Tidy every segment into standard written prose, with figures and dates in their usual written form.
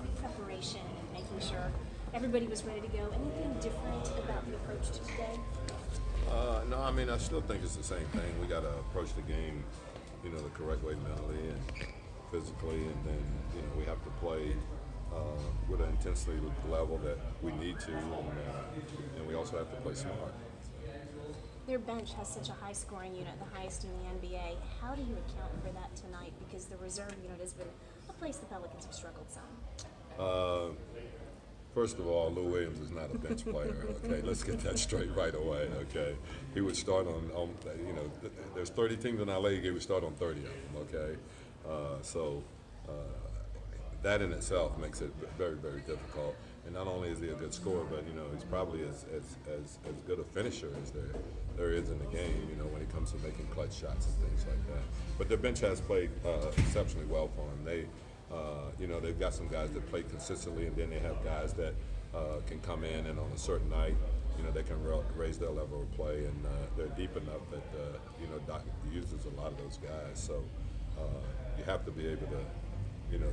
about preparation and making sure everybody was ready to go. Anything different about the approach to today? No, I mean, I still think it's the same thing. We got to approach the game, the correct way mentally and physically, and then, we have to play with an intensity level that we need to, and we also have to play smart. Their bench has such a high scoring unit, the highest in the NBA. How do you account for that tonight? Because the reserve unit has been a place the Pelicans have struggled some. First of all, Lou Williams is not a bench player. Okay, let's get that straight right away. Okay, he would start on there's 30 teams in our league. He would start on 30 of them. Okay, so that in itself makes it very, very difficult. And not only is he a good scorer, but he's probably as good a finisher as there is in the game. When it comes to making clutch shots and things like that. But their bench has played exceptionally well for him. They've got some guys that play consistently, and then they have guys that can come in and on a certain night, they can raise their level of play, and they're deep enough that Doc uses a lot of those guys. So you have to be able to, to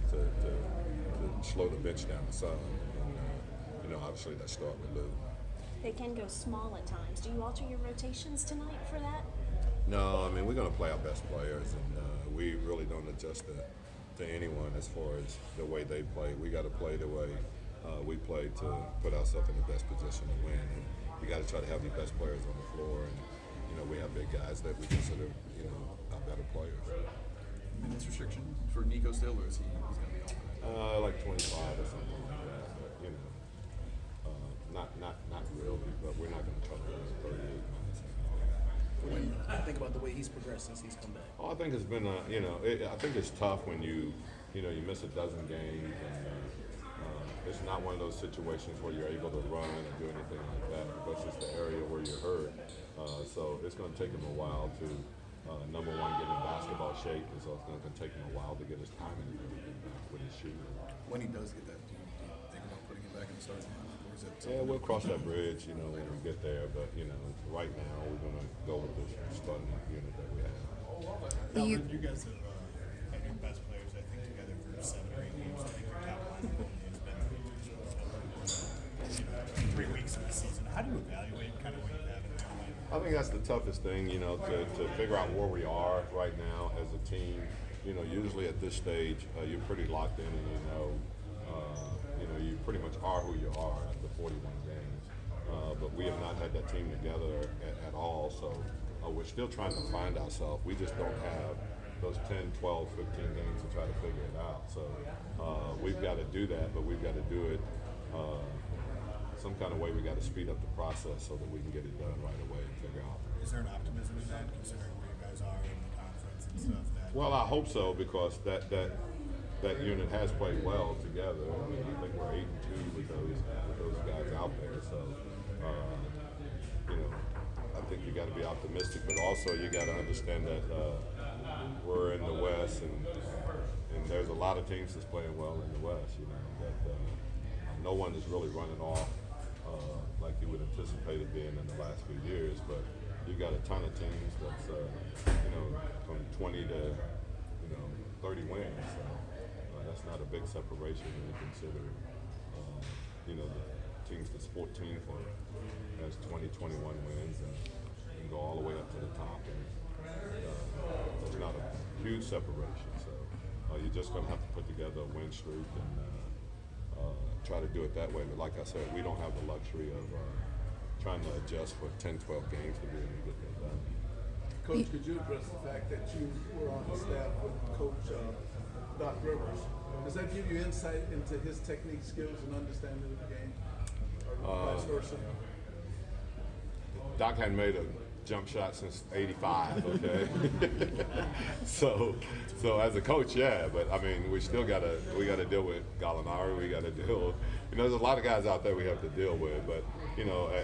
slow the bench down some, and obviously that start with Lou. They can go small at times. Do you alter your rotations tonight for that? No, I mean we're going to play our best players, and we really don't adjust to anyone as far as the way they play. We got to play the way we play to put ourselves in the best position to win. And we got to try to have the best players on the floor, and we have big guys that we consider our better players. Minutes restriction for Nico still, or is he's going to be off? Like 25 or something like that. But not really. But we're not going to try to lose 38 minutes. When you think about the way he's progressed since he's come back? Oh, I think it's been I think it's tough when you miss a dozen games, and it's not one of those situations where you're able to run and do anything like that because it's the area where you're hurt. So it's going to take him a while to number one get in basketball shape, and so it's going to take him a while to get his timing with his shooting. When he does get that, do you think about putting him back in the starting lineup, or is it? Yeah, we'll cross that bridge, when we get there. But right now we're going to go with this starting unit that we have. You guys have had your best players, I think, together for 7 or 8 games. I think your top line has been 3 weeks of the season. How do you evaluate kind of what you have in there? I think that's the toughest thing, to figure out where we are right now as a team. Usually at this stage, you're pretty locked in, and you pretty much are who you are after 41 games. But we have not had that team together at all, so we're still trying to find ourselves. We just don't have those 10, 12, 15 games to try to figure it out. So we've got to do that, but we've got to do it some kind of way. We got to speed up the process so that we can get it done right away and figure out. Is there an optimism in that, considering where you guys are in the conference and stuff? Well, I hope so, because that unit has played well together. I mean, I think we're 8-2 with those guys out there. So, I think you got to be optimistic, but also you got to understand that we're in the West, and there's a lot of teams that's playing well in the West. That no one is really running off like you would anticipate it being in the last few years, but you got a ton of teams that's from 20 to 30 wins. So that's not a big separation when you consider the teams that's 14th has 20, 21 wins and go all the way up to the top, and it's not a huge separation. So you're just going to have to put together a win streak and try to do it that way. But like I said, we don't have the luxury of trying to adjust for 10, 12 games to be able to get that done. Coach, could you address the fact that you were on the staff with Coach Doc Rivers? Does that give you insight into his technique, skills, and understanding of the game? Or vice versa? Doc hadn't made a jump shot since '85. Okay, so as a coach, yeah, but I mean, we gotta deal with Gallinari. We got to deal. There's a lot of guys out there we have to deal with. But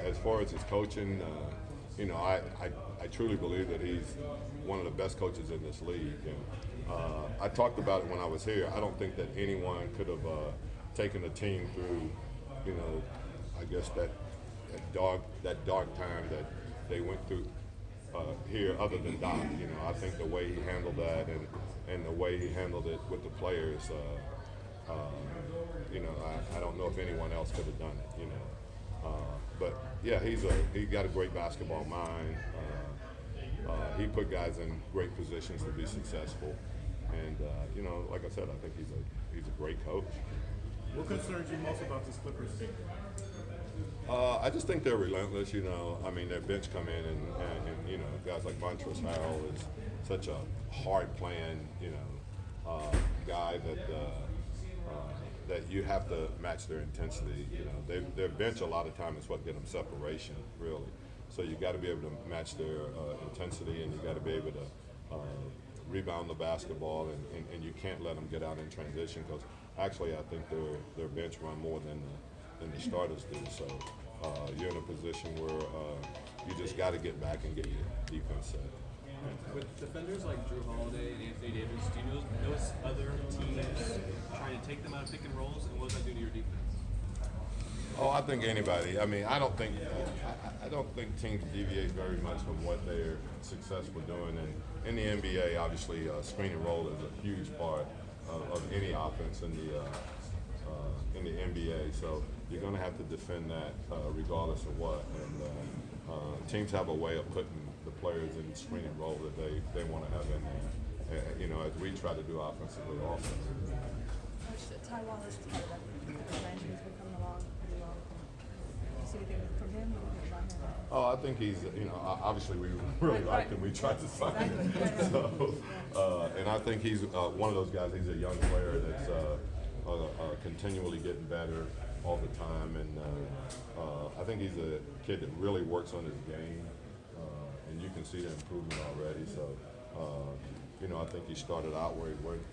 as far as his coaching, I truly believe that he's one of the best coaches in this league. And I talked about it when I was here. I don't think that anyone could have taken a team through, I guess that dark time that they went through here, other than Doc. I think the way he handled that and the way he handled it with the players, You know, I don't know if anyone else could have done it. You know, but yeah, he got a great basketball mind. He put guys in great positions to be successful, and you know, like I said, I think he's a great coach. What concerns you most about this Clippers team? I just think they're relentless. You know, I mean, their bench come in and you know, guys like Montrezl Harrell is such a hard playing, you know, guy that you have to match their intensity. You know, their bench a lot of time is what get them separation, really. So you got to be able to match their intensity, and you got to be able to rebound the basketball, and you can't let them get out in transition, because actually I think their bench run more than the starters do. So you're in a position where you just got to get back and get your defense set. With defenders like Drew Holiday and Anthony Davis, do you notice other teams trying to take them out of pick and rolls, and what does that do to your defense? Oh, I think anybody. I mean, I don't think teams deviate very much from what they're successful doing. And in the NBA, obviously, screen and roll is a huge part of any offense in the NBA. So you're going to have to defend that regardless of what. And teams have a way of putting the players in screen and roll that they want to have in there. You know, as we try to do offensively also. Ty Wallace is part of that. He's been coming along pretty well. Do you see anything from him? What do you think about him? Oh, I think he's, you know, obviously we really liked him. We tried to sign him. So, and I think he's one of those guys. He's a young player that's continually getting better all the time. And I think he's a kid that really works on his game. And you can see the improvement already. So, you know, I think he started out where he worked,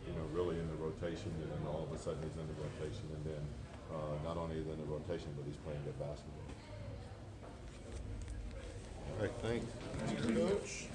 you know, really in the rotation, and then all of a sudden he's in the rotation, and then not only is he in the rotation, but he's playing good basketball. All right, thanks. Coach.